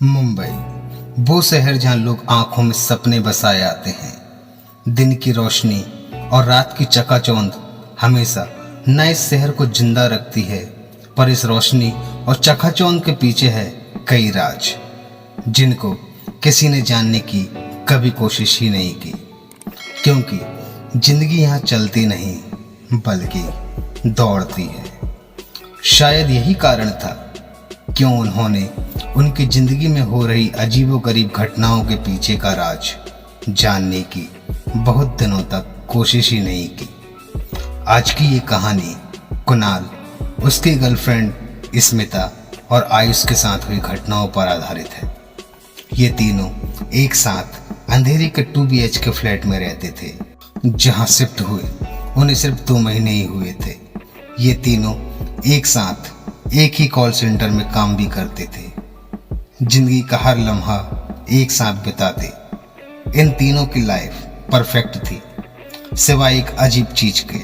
मुंबई वो शहर जहां लोग आंखों में सपने बसाए आते हैं। दिन की रोशनी और रात की चकाचौंध हमेशा न इस शहर को जिंदा रखती है, पर इस रोशनी और चकाचौंध के पीछे है कई राज, जिनको किसी ने जानने की कभी कोशिश ही नहीं की। क्योंकि जिंदगी यहाँ चलती नहीं बल्कि दौड़ती है। शायद यही कारण था क्यों उन्होंने उनकी जिंदगी में हो रही अजीबोगरीब घटनाओं के पीछे का राज जानने की बहुत दिनों तक कोशिश ही नहीं की। आज की ये कहानी कुणाल, उसकी गर्लफ्रेंड स्मिता और आयुष के साथ हुई घटनाओं पर आधारित है। ये तीनों एक साथ अंधेरी के 2 BHK फ्लैट में रहते थे, जहां शिफ्ट हुए उन्हें सिर्फ 2 महीने ही हुए थे। ये तीनों एक साथ एक ही कॉल सेंटर में काम भी करते थे। जिंदगी का हर लम्हा एक साथ बिताते। इन तीनों की लाइफ परफेक्ट थी, सिवाय एक अजीब चीज के।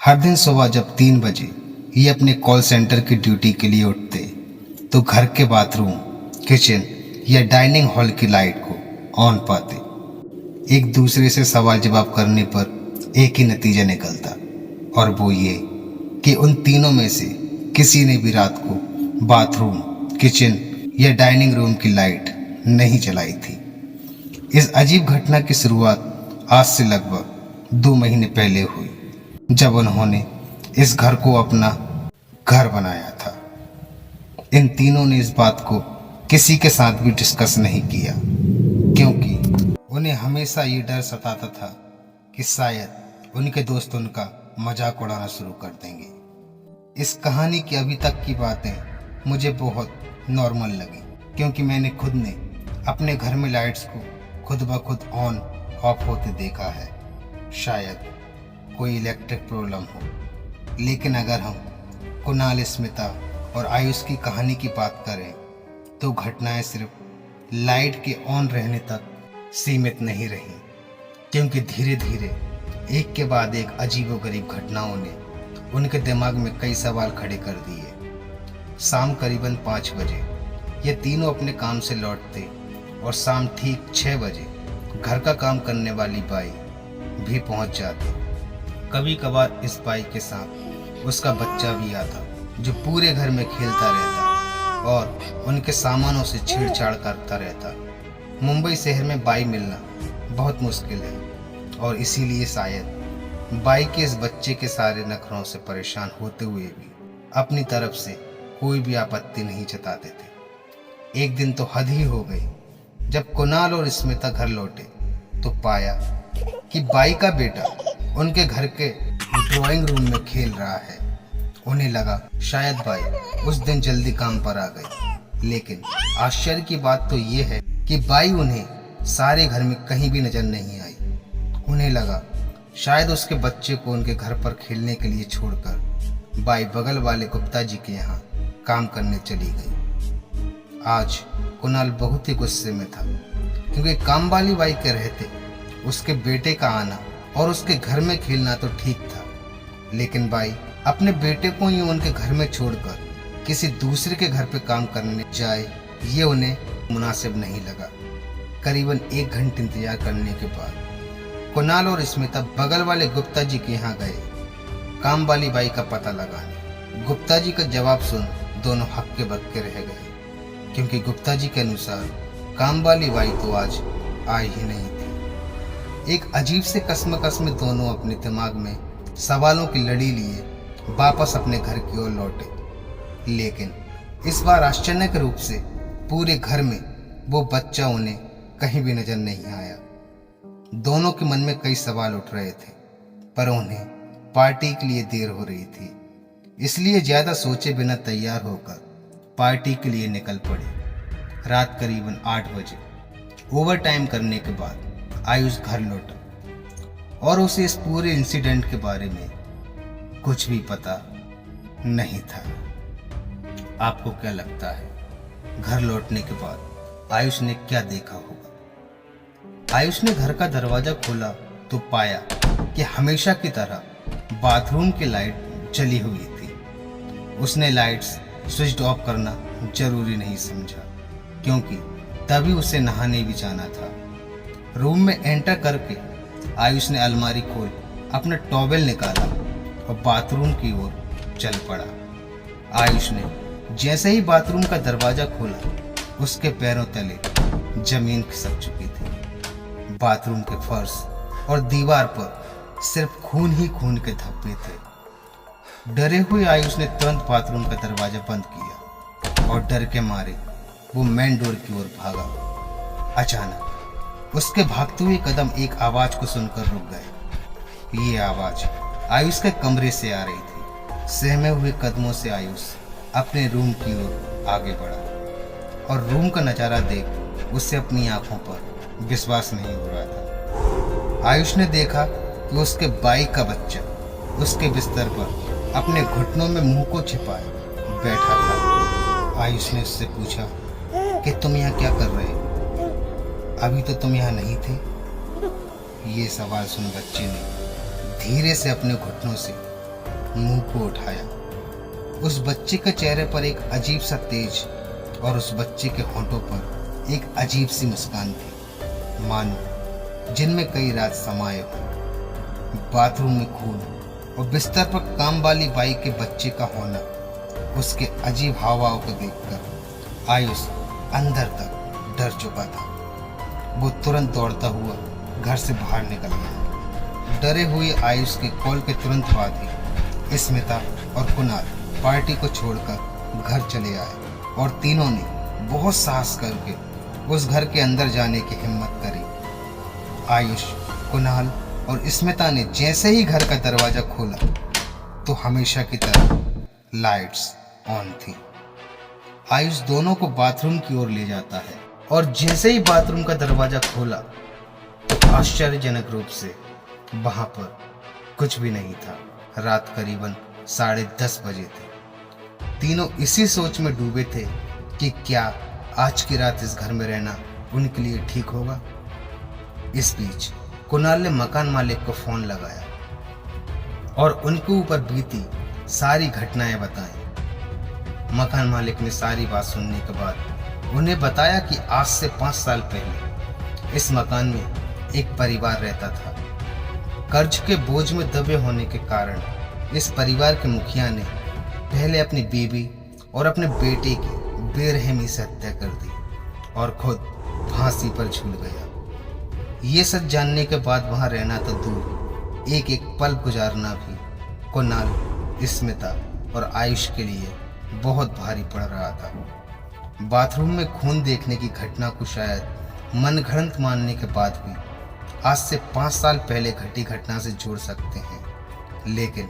हर दिन सुबह जब 3 बजे ये अपने कॉल सेंटर की ड्यूटी के लिए उठते, तो घर के बाथरूम, किचन या डाइनिंग हॉल की लाइट को ऑन पाते। एक दूसरे से सवाल जवाब करने पर एक ही नतीजा निकलता, और वो ये कि उन तीनों में से किसी ने भी रात को बाथरूम, किचन या डाइनिंग रूम की लाइट नहीं जलाई थी। इस अजीब घटना की शुरुआत आज से लगभग 2 महीने पहले हुई, जब उन्होंने इस घर को अपना घर बनाया था। इन तीनों ने इस बात को किसी के साथ भी डिस्कस नहीं किया, क्योंकि उन्हें हमेशा ये डर सताता था कि शायद उनके दोस्त उनका मजाक उड़ाना शुरू कर देंगे। इस कहानी की अभी तक की बातें मुझे बहुत नॉर्मल लगी, क्योंकि मैंने खुद ने अपने घर में लाइट्स को खुद ब खुद ऑन ऑफ होते देखा है। शायद कोई इलेक्ट्रिक प्रॉब्लम हो, लेकिन अगर हम कुणाल, स्मिता और आयुष की कहानी की बात करें, तो घटनाएं सिर्फ लाइट के ऑन रहने तक सीमित नहीं रहीं, क्योंकि धीरे धीरे एक के बाद एक अजीबोगरीब घटनाओं ने उनके दिमाग में कई सवाल खड़े कर दिए। शाम करीबन 5 बजे ये तीनों अपने काम से लौटते, और शाम ठीक 6 बजे घर का काम करने वाली बाई भी पहुंच जाती। कभी कभार इस बाई के साथ उसका बच्चा भी आता, जो पूरे घर में खेलता रहता और उनके सामानों से छेड़छाड़ करता रहता। मुंबई शहर में बाई मिलना बहुत मुश्किल है, और इसीलिए शायद बाई के इस बच्चे के सारे नखरों से परेशान होते हुए भी अपनी तरफ से कोई भी आपत्ति नहीं जताते थे। एक दिन तो हद ही हो गई, जब कुणाल और स्मिता घर लौटे तो पाया कि बाई का बेटा उनके घर के ड्राइंग रूम में खेल रहा है। उन्हें लगा शायद बाई उस दिन जल्दी काम पर आ गई, लेकिन आश्चर्य की बात तो ये है कि बाई उन्हें सारे घर में कहीं भी नजर नहीं आई। उन्हें लगा शायद उसके बच्चे को उनके घर पर खेलने के लिए छोड़कर बाई बगल वाले गुप्ता जी के यहाँ काम करने चली गई। आज कुणाल बहुत ही गुस्से में था, क्योंकि काम वाली बाई के रहते उसके बेटे का आना और उसके घर में खेलना तो ठीक था, लेकिन बाई अपने बेटे को ही उनके घर में छोड़कर किसी दूसरे के घर पे काम करने जाए, ये उन्हें मुनासिब नहीं लगा। करीबन 1 घंटे इंतजार करने के बाद कुणाल और स्मिता बगल वाले गुप्ता जी के यहाँ गए काम वाली बाई का पता लगाने। गुप्ता जी का जवाब सुन दोनों हक्के बक्के रह गए, क्योंकि गुप्ता जी के अनुसार काम वाली बाई तो आज आई ही नहीं थी। एक अजीब से कसमकस में दोनों अपने दिमाग में सवालों की लड़ी लिए वापस अपने घर की ओर लौटे, लेकिन इस बार आश्चर्य रूप से पूरे घर में वो बच्चा उन्हें कहीं भी नजर नहीं आया। दोनों के मन में कई सवाल उठ रहे थे, पर उन्हें पार्टी के लिए देर हो रही थी, इसलिए ज्यादा सोचे बिना तैयार होकर पार्टी के लिए निकल पड़े। रात करीबन 8 बजे ओवर टाइम करने के बाद आयुष घर लौटा, और उसे इस पूरे इंसिडेंट के बारे में कुछ भी पता नहीं था। आपको क्या लगता है, घर लौटने के बाद आयुष ने क्या देखा होगा? आयुष ने घर का दरवाजा खोला तो पाया कि हमेशा की तरह बाथरूम की लाइट जली हुई थी। उसने लाइट्स स्विच ऑफ करना जरूरी नहीं समझा, क्योंकि तभी उसे नहाने भी जाना था। रूम में एंटर करके आयुष ने अलमारी खोल अपना टॉवेल निकाला और बाथरूम की ओर चल पड़ा। आयुष ने जैसे ही बाथरूम का दरवाजा खोला, उसके पैरों तले जमीन खिसक चुकी थी। बाथरूम के फर्श और दीवार पर सिर्फ खून ही खून के धब्बे थे। डरे हुए आयुष ने तुरंत बाथरूम का दरवाजा बंद किया और डर के मारे वो मेन डोर की ओर भागा। अचानक उसके भागते हुए कदम एक आवाज को सुनकर रुक गए। ये आवाज आयुष के कमरे से आ रही थी। सहमे हुए कदमों से आयुष अपने रूम की ओर आगे बढ़ा और रूम का नजारा देख उसे अपनी आंखों पर विश्वास नहीं हो रहा था। आयुष ने देखा कि उसके बाइक का बच्चा उसके बिस्तर पर अपने घुटनों में मुंह को छिपाए बैठा था। आयुष ने उससे पूछा कि तुम यहाँ क्या कर रहे हो? अभी तो तुम यहाँ नहीं थे। ये सवाल सुन बच्चे ने धीरे से अपने घुटनों से मुंह को उठाया। उस बच्चे के चेहरे पर एक अजीब सा तेज और उस बच्चे के होंठों पर एक अजीब सी मुस्कान थी, मानो जिनमें कई रात समाये हो। बाथरूम में खून और बिस्तर पर काम वाली बाई के बच्चे का होना, उसके अजीब हावभाव को देखकर आयुष अंदर तक डर चुका था। वो तुरंत दौड़ता हुआ घर से बाहर निकल गया। डरे हुए आयुष के कॉल के तुरंत बाद ही स्मिता और कुणाल पार्टी को छोड़कर घर चले आए और तीनों ने बहुत साहस करके उस घर के अंदर जाने की हिम्मत करी। आयुष, कुणाल और स्मिता ने जैसे ही घर का दरवाजा खोला तो हमेशा की तरह लाइट्स ऑन थी। आयुष दोनों को बाथरूम की ओर ले जाता है और जैसे ही बाथरूम का दरवाजा खोला तो आश्चर्यजनक रूप से वहां पर कुछ भी नहीं था। रात करीबन 10:30 बजे थे। तीनों इसी सोच में डूबे थे कि क्या आज की रात इस घर में रहना उनके लिए ठीक होगा। इस बीच कुणाल ने मकान मालिक को फोन लगाया और उनके ऊपर बीती सारी घटनाएं बताई। मकान मालिक ने सारी बात सुनने के बाद उन्हें बताया कि आज से 5 साल पहले इस मकान में एक परिवार रहता था। कर्ज के बोझ में दबे होने के कारण इस परिवार के मुखिया ने पहले अपनी बीवी और अपने बेटे की बेरहमी से हत्या कर दी और खुद फांसी पर झूल गया। ये सच जानने के बाद वहां रहना तो दूर, एक एक पल गुजारना भी कुणाल, स्मिता और आयुष के लिए बहुत भारी पड़ रहा था। बाथरूम में खून देखने की घटना को शायद मनगढ़ंत मानने के बाद भी आज से 5 साल पहले घटी घटना से जोड़ सकते हैं, लेकिन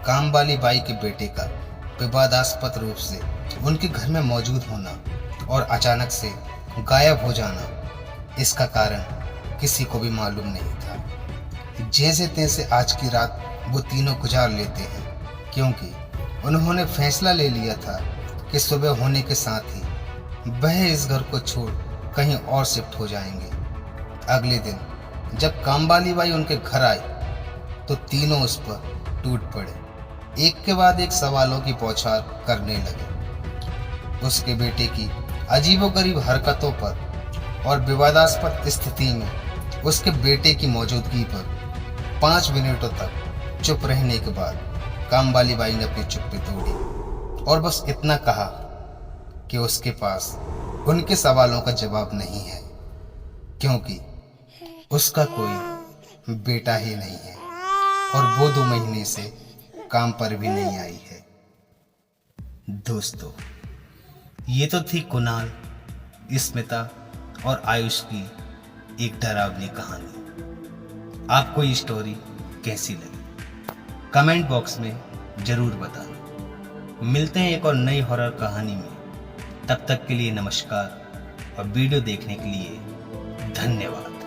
काम वाली बाई के बेटे का विवादास्पद रूप से उनके घर में मौजूद होना और अचानक से गायब हो जाना, इसका कारण किसी को भी मालूम नहीं था। जैसे तैसे आज की रात वो तीनों गुजार लेते हैं, क्योंकि उन्होंने फैसला ले लिया था कि सुबह होने के साथ ही वह इस घर को छोड़ कहीं और शिफ्ट हो जाएंगे। अगले दिन जब कामवाली बाई उनके घर आई तो तीनों उस पर टूट पड़े, एक के बाद एक सवालों की बौछार करने लगे। उसके बेटे की अजीबोगरीब हरकतों पर और विवादास्पद स्थिति में उसके बेटे की मौजूदगी पर 5 मिनटों तक चुप रहने के बाद कामवाली बाई ने अपनी चुप्पी तोड़ी और बस इतना कहा कि उसके पास उनके सवालों का जवाब नहीं है, क्योंकि उसका कोई बेटा ही नहीं है और वो 2 महीने से काम पर भी नहीं आई है। दोस्तों, ये तो थी कुणाल, स्मिता और आयुष की एक डरावनी कहानी। आपको ये स्टोरी कैसी लगी कमेंट बॉक्स में जरूर बताना। मिलते हैं एक और नई हॉरर कहानी में। तब तक के लिए नमस्कार और वीडियो देखने के लिए धन्यवाद।